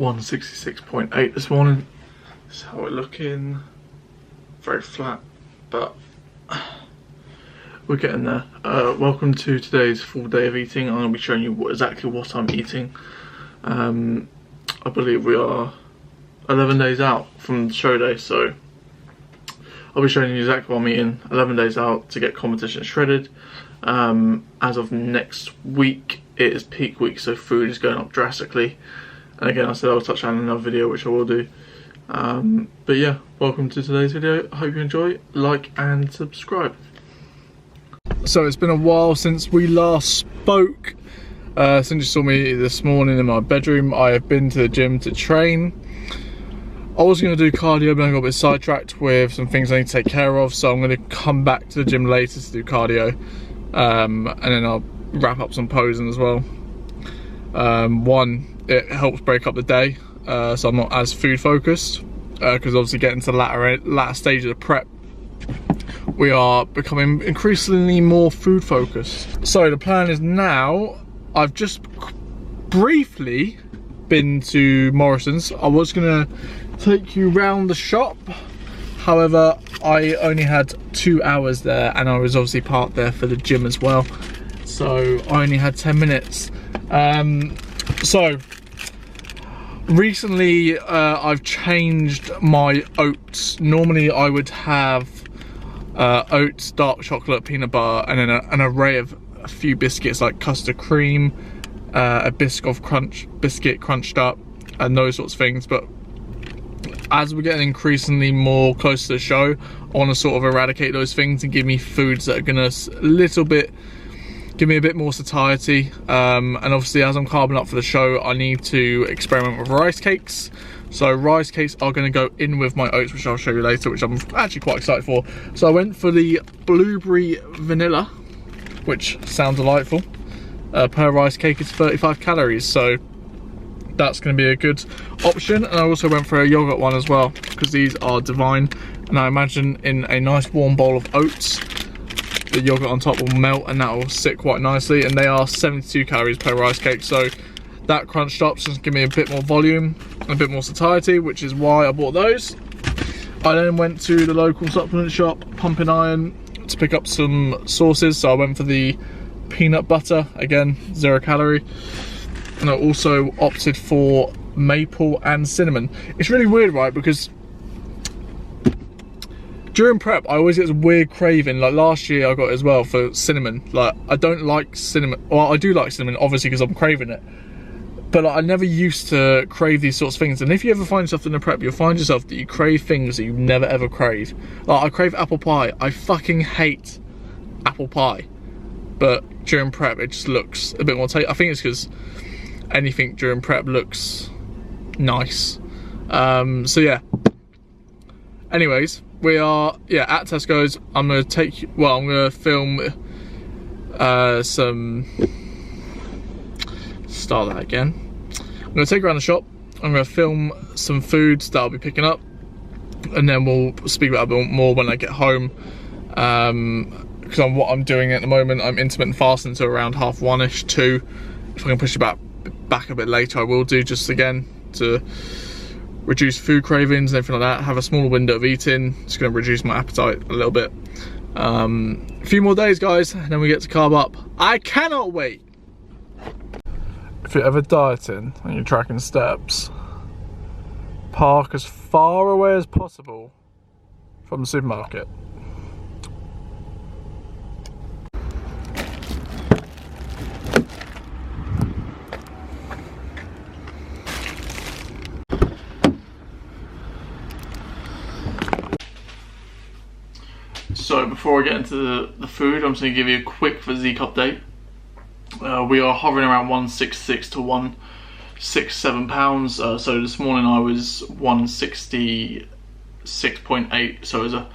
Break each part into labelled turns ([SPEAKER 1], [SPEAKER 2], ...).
[SPEAKER 1] 166.8 this morning. This is how we're looking. Very flat, but we're getting there. Welcome to today's full day of eating. I'm going to be showing you exactly what I'm eating. I believe we are 11 days out from the show day, so I'll be showing you exactly what I'm eating 11 days out to get competition shredded. As of next week, it is peak week, so food is going up drastically. And again, I said I'll touch on another video, which I will do. But yeah, welcome to today's video. I hope you enjoy. Like and subscribe. So it's been a while since we last spoke. Since you saw me this morning in my bedroom, I have been to the gym to train. I was going to do cardio, but I got a bit sidetracked with some things I need to take care of, so I'm going to come back to the gym later to do cardio, and then I'll wrap up some posing as well. One, it helps break up the day, so I'm not as food focused, because obviously getting to the latter stage of the prep, we are becoming increasingly more food focused. So the plan is now, I've just briefly been to Morrison's. I was gonna take you round the shop, however I only had 2 hours there, and I was obviously parked there for the gym as well, so I only had 10 minutes. So recently I've changed my oats. Normally I would have oats, dark chocolate, peanut butter, and then an array of a few biscuits like custard cream, a biscuit crunched up, and those sorts of things. But as we're getting increasingly more close to the show, I want to sort of eradicate those things and give me foods that are gonna give me a bit more satiety. And obviously, as I'm carbing up for the show, I need to experiment with rice cakes. So rice cakes are going to go in with my oats, which I'll show you later, which I'm actually quite excited for. So I went for the blueberry vanilla, which sounds delightful. Per rice cake is 35 calories, so that's going to be a good option. And I also went for a yogurt one as well, because these are divine. And I imagine in a nice warm bowl of oats, the yogurt on top will melt and that will sit quite nicely. And they are 72 calories per rice cake, so that crunched up just give me a bit more volume and a bit more satiety, which is why I bought those. I then went to the local supplement shop, Pumping Iron, to pick up some sauces. So I went for the peanut butter, again 0 calorie, and I also opted for maple and cinnamon. It's really weird, right, because during prep I always get this weird craving. Like last year I got it as well for cinnamon. Like I don't like cinnamon, well I do like cinnamon obviously because I'm craving it, but like, I never used to crave these sorts of things. And if you ever find yourself in the prep, you'll find yourself that you crave things that you never ever crave. Like I crave apple pie. I fucking hate apple pie, but during prep it just looks a bit more tasty. I think it's because anything during prep looks nice. So yeah, anyways, we are at Tesco's. I'm gonna film start that again. I'm gonna take around the shop. I'm gonna film some foods that I'll be picking up, and then we'll speak about it a bit more when I get home. Because what I'm doing at the moment, I'm intermittent fasting to around 1:30ish, 2. If I can push it back a bit later, I will do, just again to reduce food cravings and everything like that. Have a smaller window of eating. It's going to reduce my appetite a little bit. A few more days, guys, and then we get to carb up. I cannot wait. If you're ever dieting and you're tracking steps, park as far away as possible from the supermarket. So before I get into the food, I'm just going to give you a quick physique update. We are hovering around 166 to 167 pounds. So this morning I was 166.8, so it was a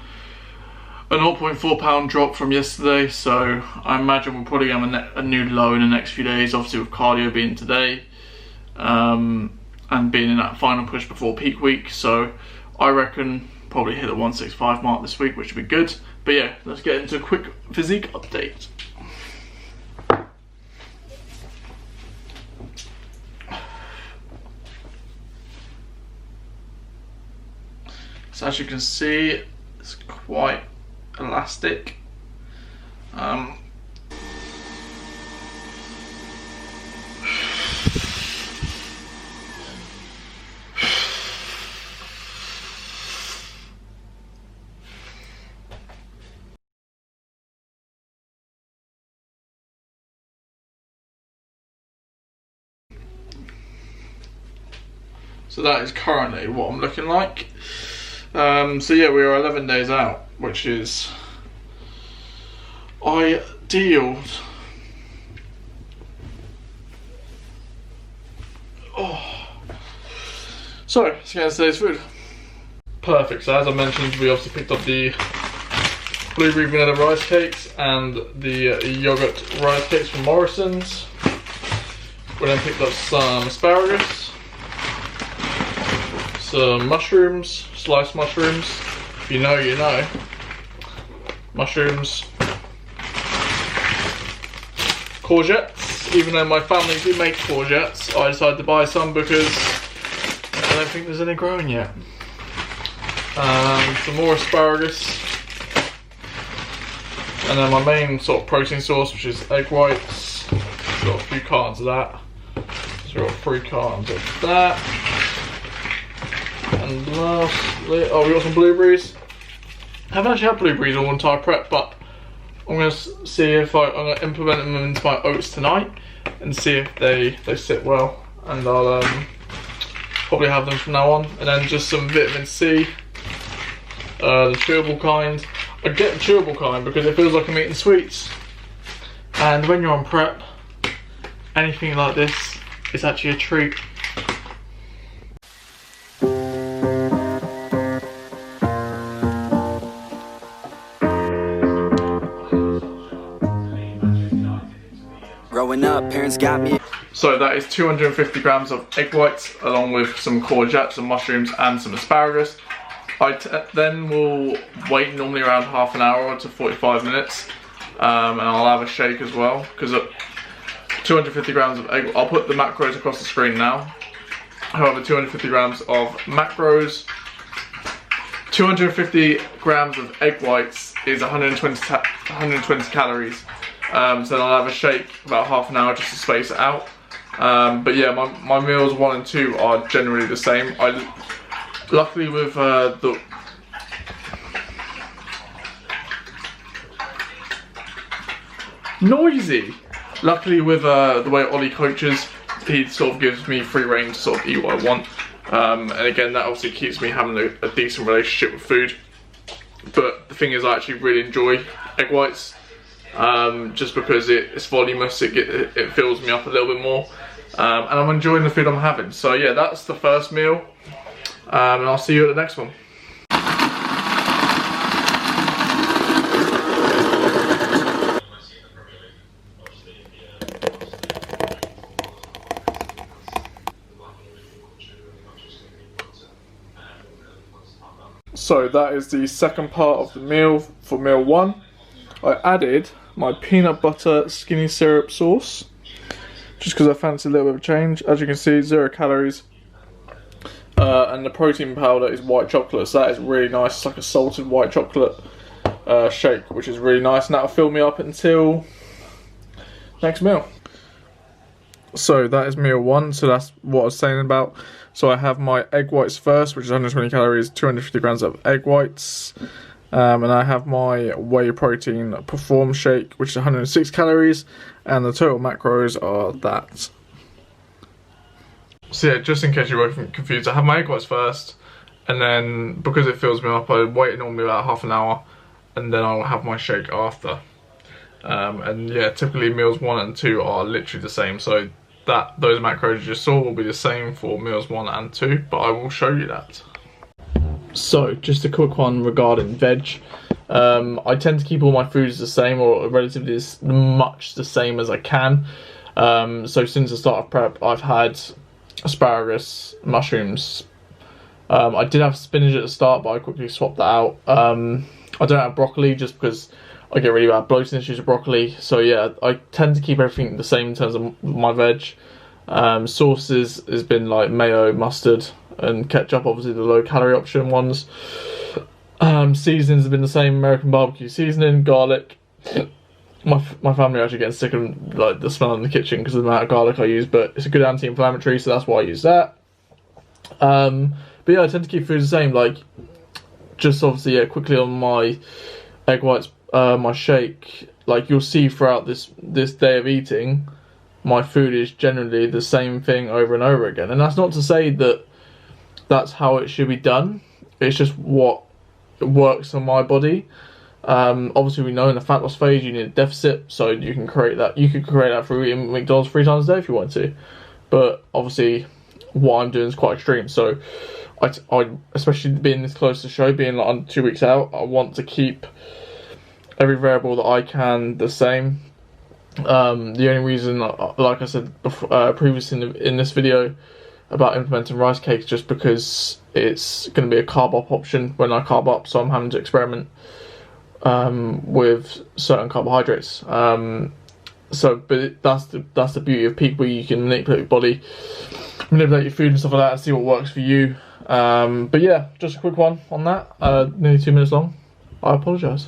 [SPEAKER 1] 0.4 pound drop from yesterday. So I imagine we'll probably have a new low in the next few days, obviously with cardio being today, and being in that final push before peak week. So I reckon probably hit the 165 mark this week, which would be good. But yeah, let's get into a quick physique update. So as you can see, it's quite elastic. So that is currently what I'm looking like. So yeah, we are 11 days out, which is ideal. Oh. So, let's get into today's food. Perfect, so as I mentioned, we obviously picked up the blueberry vanilla rice cakes and the yogurt rice cakes from Morrison's. We then picked up some asparagus, some mushrooms, sliced mushrooms. If you know, you know. Mushrooms. Courgettes. Even though my family do make courgettes, I decided to buy some because I don't think there's any growing yet. Some more asparagus. And then my main sort of protein source, which is egg whites. Got a few cartons of that. So we've got 3 cartons of that. And lastly, oh, we got some blueberries. I haven't actually had blueberries all entire prep, but I'm going to see if I'm going to implement them into my oats tonight and see if they sit well. And I'll probably have them from now on. And then just some vitamin C, the chewable kind. I get the chewable kind because it feels like I'm eating sweets. And when you're on prep, anything like this is actually a treat.
[SPEAKER 2] Growing up, parents got me.
[SPEAKER 1] So that is 250 grams of egg whites along with some courgettes, some mushrooms and some asparagus. I then will wait normally around half an hour to 45 minutes and I'll have a shake as well because 250 grams of egg, I'll put the macros across the screen now. However, 250 grams of macros, 250 grams of egg whites is 120 calories. So then I'll have a shake about half an hour just to space it out. But yeah, my meals 1 and 2 are generally the same. Luckily with the noisy. Luckily with the way Ollie coaches, he sort of gives me free reign to sort of eat what I want. And again, that obviously keeps me having a decent relationship with food. But the thing is, I actually really enjoy egg whites. Just because it's voluminous, it fills me up a little bit more, and I'm enjoying the food I'm having. So yeah, that's the first meal, and I'll see you at the next one. So that is the second part of the meal for meal 1. I added my peanut butter skinny syrup sauce just because I fancy a little bit of a change. As you can see, 0 calories, and the protein powder is white chocolate, so that is really nice. It's like a salted white chocolate shake, which is really nice, and that'll fill me up until next meal. So that is meal 1, so that's what I was saying about. So I have my egg whites first, which is 120 calories, 250 grams of egg whites. And I have my whey protein perform shake, which is 106 calories, and the total macros are that. So yeah, just in case you were confused, I have my egg whites first, and then because it fills me up, I wait normally about half an hour, and then I'll have my shake after. And yeah, typically meals 1 and 2 are literally the same, so those macros you just saw will be the same for meals 1 and 2, but I will show you that. So, just a quick one regarding veg. I tend to keep all my foods the same, or relatively as much the same as I can. So since the start of prep, I've had asparagus, mushrooms. I did have spinach at the start, but I quickly swapped that out. I don't have broccoli just because I get really bad bloating issues with broccoli. So yeah, I tend to keep everything the same in terms of my veg. Sauces has been like mayo, mustard, and ketchup, obviously the low calorie option ones. Seasonings have been the same: American barbecue seasoning, garlic. My family are actually getting sick of like the smell in the kitchen because of the amount of garlic I use, but it's a good anti-inflammatory, so that's why I use that. But yeah, I tend to keep food the same, like just obviously, yeah, quickly on my egg whites, my shake, like you'll see throughout this day of eating, my food is generally the same thing over and over again. And that's not to say that that's how it should be done, it's just what works on my body. Obviously we know in the fat loss phase you need a deficit, so you can create that. You could create that through eating McDonald's 3 times a day if you want to, but obviously what I'm doing is quite extreme. So I especially being this close to the show, being like 2 weeks out, I want to keep every variable that I can the same. The only reason, like I said before, previously in this video about implementing rice cakes, just because it's going to be a carb up option when I carb up, so I'm having to experiment with certain carbohydrates. But that's the beauty of Peak, where you can manipulate your body, manipulate your food and stuff like that, and see what works for you. But yeah, just a quick one on that. Nearly 2 minutes long. I apologise.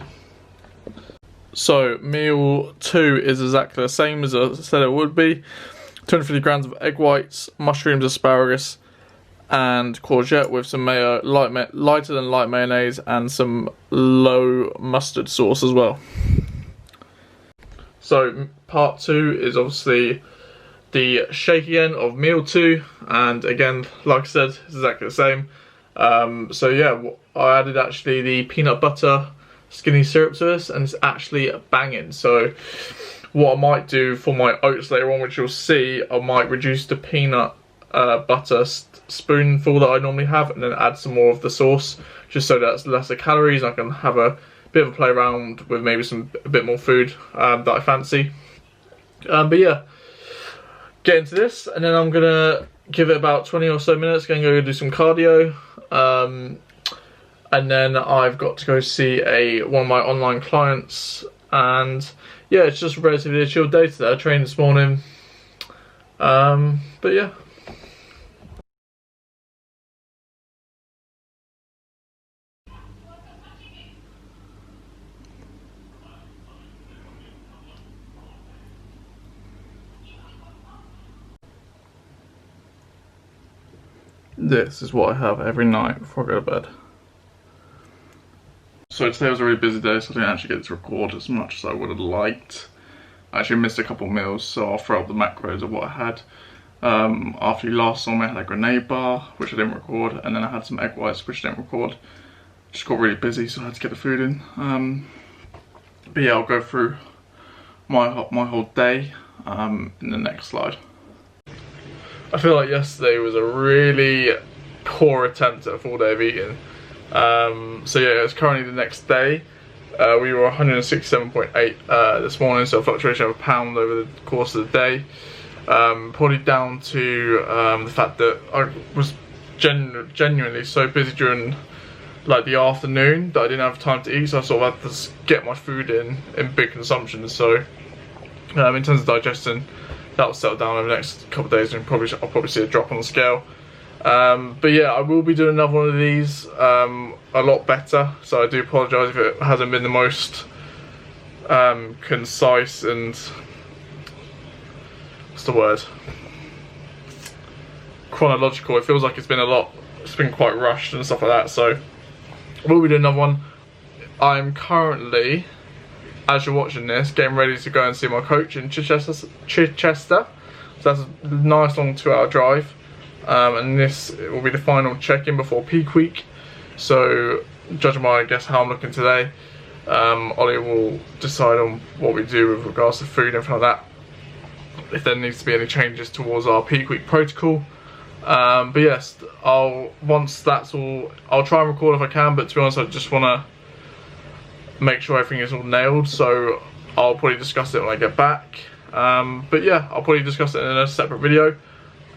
[SPEAKER 1] So meal 2 is exactly the same as I said it would be. 250 grams of egg whites, mushrooms, asparagus, and courgette with some mayo, lighter than light mayonnaise, and some low mustard sauce as well. So part 2 is obviously the shake again of meal 2, and again, like I said, it's exactly the same. So yeah, I added actually the peanut butter skinny syrup to this, and it's actually banging. So what I might do for my oats later on, which you'll see, I might reduce the peanut butter spoonful that I normally have, and then add some more of the sauce, just so that's lesser calories. I can have a bit of a play around with maybe a bit more food that I fancy. But yeah, get into this, and then I'm gonna give it about 20 or so minutes, gonna go do some cardio, and then I've got to go see one of my online clients. And yeah, it's just relatively a chill day today. I trained this morning, but yeah. This is what I have every night before I go to bed. So today was a really busy day, so I didn't actually get to record as much as I would have liked. I actually missed a couple of meals, so I'll throw up the macros of what I had. After you last saw me, I had a grenade bar, which I didn't record, and then I had some egg whites, which I didn't record. Just got really busy, so I had to get the food in. But yeah, I'll go through my whole day in the next slide. I feel like yesterday was a really poor attempt at a full day of eating. So yeah, it's currently the next day. We were 167.8 this morning, so a fluctuation of £1 over the course of the day. Probably down to the fact that I was genuinely so busy during like the afternoon that I didn't have time to eat, so I sort of had to get my food in big consumptions. So in terms of digestion, that will settle down over the next couple of days, and I'll probably see a drop on the scale. But yeah, I will be doing another one of these a lot better, so I do apologise if it hasn't been the most concise and what's the word, chronological. It feels like it's been quite rushed and stuff like that, so we'll be doing another one. I'm currently, as you're watching this, getting ready to go and see my coach in Chichester. So that's a nice long 2-hour drive. And this will be the final check-in before peak week. So judging by, I guess, how I'm looking today, Ollie will decide on what we do with regards to food and everything like that, if there needs to be any changes towards our peak week protocol. But yes, once that's all, I'll try and record if I can, but to be honest, I just want to make sure everything is all nailed, so I'll probably discuss it when I get back. But yeah, I'll probably discuss it in a separate video,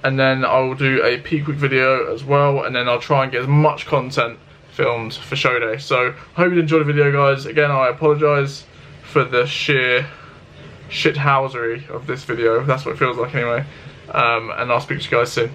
[SPEAKER 1] and then I will do a peak week video as well, and then I'll try and get as much content filmed for show day. So I hope you enjoyed the video, guys. Again, I apologise for the sheer shithousery of this video. That's what it feels like anyway. And I'll speak to you guys soon.